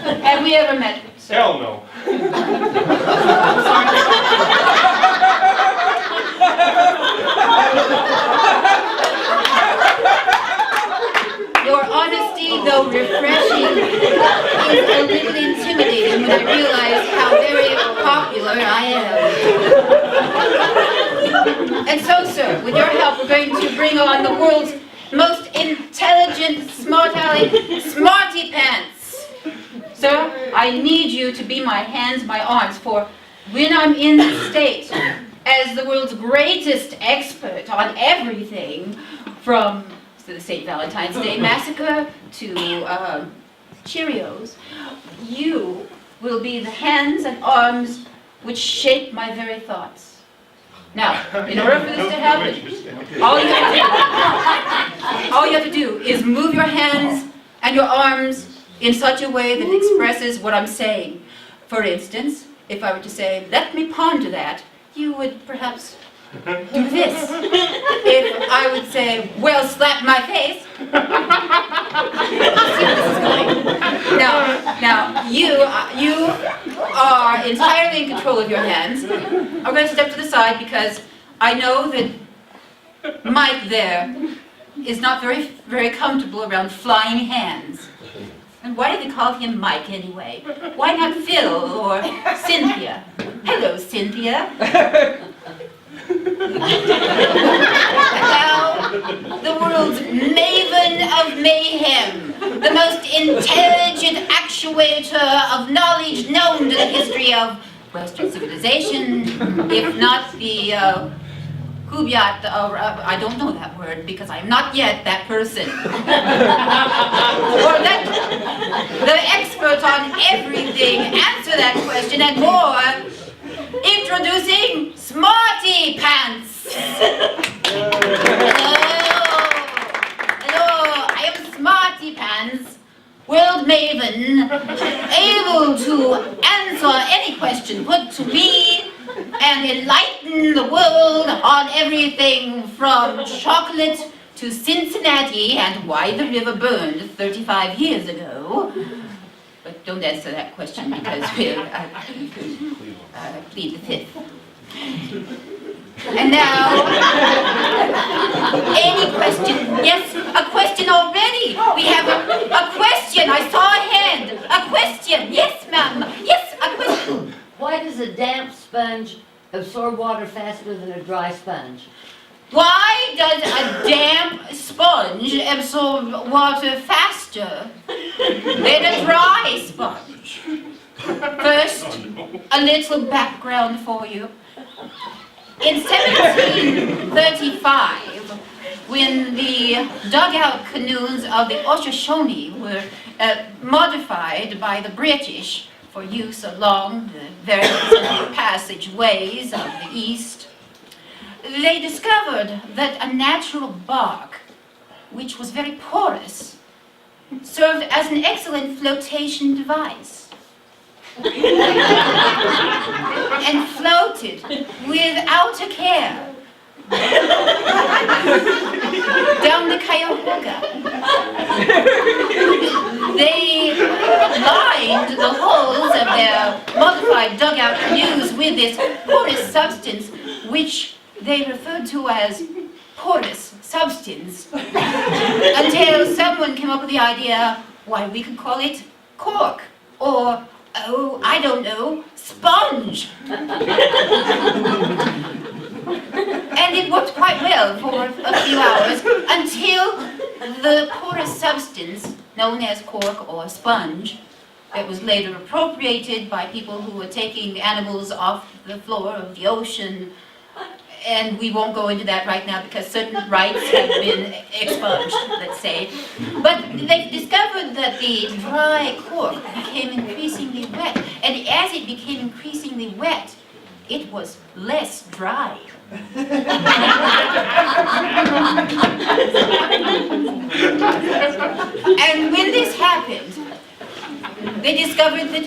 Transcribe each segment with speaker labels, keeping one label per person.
Speaker 1: Have we ever met, sir?
Speaker 2: Hell no.
Speaker 1: Your honesty, though refreshing, is a little intimidating when I realize how very popular I am. And so, sir, with your help, we're going to bring on the world's most intelligent, smart-aleck Smarty Pants. Sir, I need you to be my hands, my arms, for when I'm in the state as the world's greatest expert on everything, from the St. Valentine's Day Massacre to Cheerios, you will be the hands and arms which shape my very thoughts. Now, in order for this to happen, all you have to do is move your hands and your arms in such a way that expresses what I'm saying. For instance, if I were to say, "Let me ponder that," you would perhaps do this. If I would say, "Well, slap my face," see where this is going. Now, you are entirely in control of your hands. I'm going to step to the side because I know that Mike there is not very comfortable around flying hands. And why do they call him Mike anyway? Why not Phil or Cynthia? Hello, Cynthia. Now, the world's maven of mayhem, the most intelligent actuator of knowledge known to the history of Western civilization, if not the Kubyat, I don't know that word because I'm not yet that person. Or that the expert on everything, answer that question and more. Introducing Smarty Pants. Hello, I am Smarty Pants, world maven, able to answer any question put to me and enlighten the world on everything from chocolate to Cincinnati and why the river burned 35 years ago. But don't answer that question because we'll plead the fifth. And now, any question? Yes, a question already. We have a question. I saw a hand. A question. Yes, ma'am. Yes, a question.
Speaker 3: Why does a damp sponge absorb water faster than a dry sponge?
Speaker 1: Why does a damp sponge absorb water faster than a dry sponge? First, a little background for you. In 1735, when the dugout canoes of the Shoshone were modified by the British for use along the various passageways of the East, they discovered that a natural bark, which was very porous, served as an excellent flotation device. And floated without a care down the Cuyahoga. They lined the holes of their modified dugout canoes with this porous substance, which they referred to as porous substance, until someone came up with the idea, why, we could call it cork, or, oh, I don't know, sponge. And it worked quite well for a few hours until the porous substance, known as cork or sponge, that was later appropriated by people who were taking animals off the floor of the ocean. And we won't go into that right now because certain rights have been expunged, let's say. But they discovered that the dry cork became increasingly wet. And as it became increasingly wet, it was less dry. And when this happened, they discovered that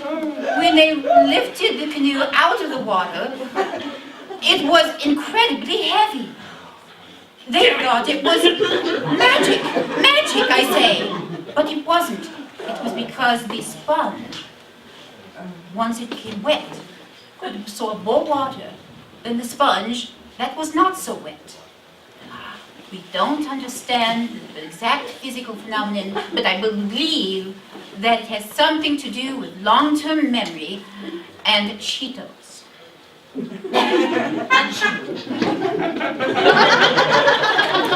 Speaker 1: when they lifted the canoe out of the water, it was incredibly heavy. They thought it was magic. Magic, I say. But it wasn't. It was because the sponge, once it became wet, could absorb more water than the sponge that was not so wet. We don't understand the exact physical phenomenon, but I believe that it has something to do with long-term memory and Cheetos.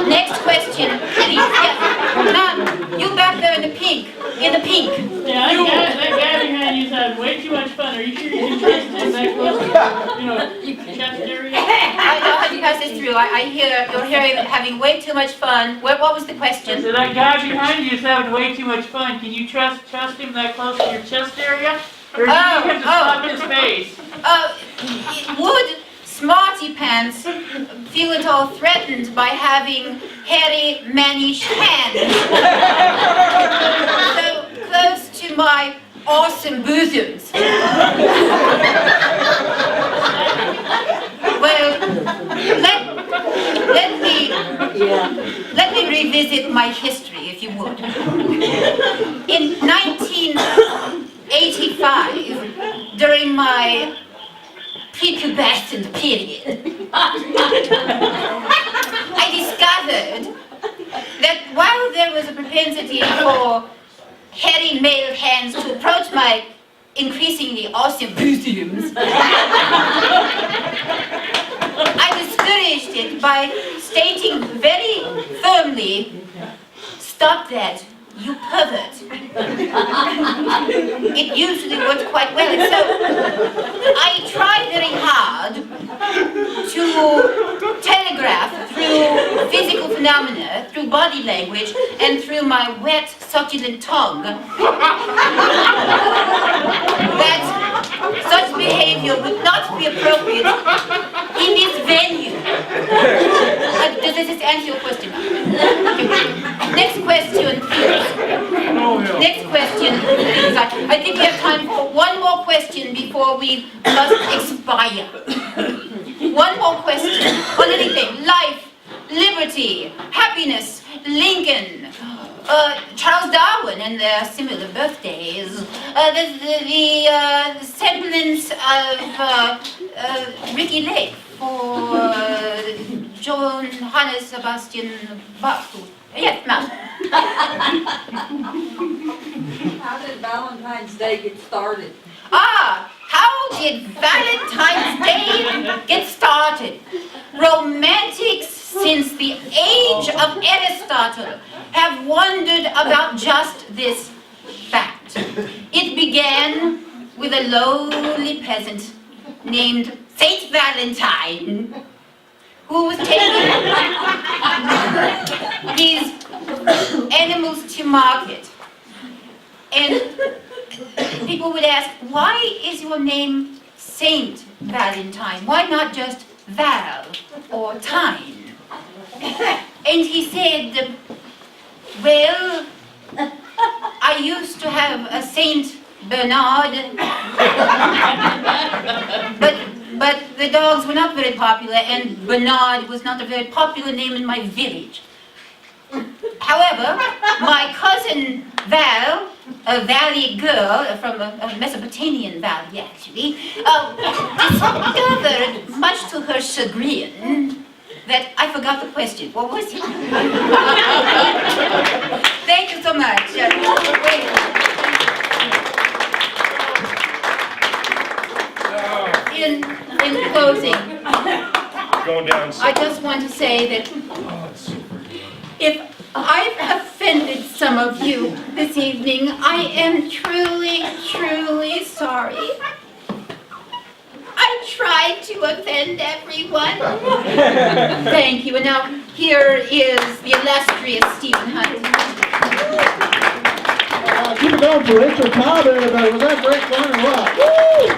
Speaker 1: Next question, please. Yeah. Now, you back there in the pink.
Speaker 2: Yeah, that guy behind you's having way too much fun. Are you sure you can trust him that close to, chest area?
Speaker 1: I know how to pass this through. I hear you're having way too much fun. What was the question?
Speaker 2: So that guy behind you is having way too much fun. Can you trust him that close to your chest area? Or do you need him to slap his face?
Speaker 1: Would Smarty Pants feel at all threatened by having hairy, mannish hands so close to my awesome bosoms? Well, let me revisit my history, if you would. In 1985, during my prepubescent period, I discovered that while there was a propensity for hairy male hands to approach my increasingly awesome bosoms, I discouraged it by stating very firmly, "Stop that, you pervert." It usually worked quite well, and so I tried very hard to telegraph through physical phenomena, through body language, and through my wet, succulent tongue that such behavior would not be appropriate in this venue. Does this answer your question? Next question, please. Next question, please. I think we have time for one more question before we must expire. One more question on anything. Life, liberty, happiness, Lincoln, Charles Darwin and their similar birthdays, the semblance of Ricky Lake for Johannes Sebastian Bach. Yes, ma'am.
Speaker 4: How did Valentine's Day get started?
Speaker 1: How did Valentine's Day get started? Romantics since the age of Aristotle have wondered about just this fact. It began with a lowly peasant named Saint Valentine, who was taking his animals to market. And people would ask, why is your name Saint Valentine? Why not just Val or Time? And he said, well, I used to have a Saint Bernard, but the dogs were not very popular, and Bernard was not a very popular name in my village. However, my cousin Val, a valley girl from a Mesopotamian valley actually, discovered, much to her chagrin, that I forgot the question. What was it? Thank you so much. In closing, I just want to say that if I've offended some of you this evening, I am truly, truly sorry. I tried to offend everyone. Thank you. And now here is the illustrious Stephen Hunt.
Speaker 5: Keep it going for Rachel Kaub, everybody. Was that great fun or what? Woo!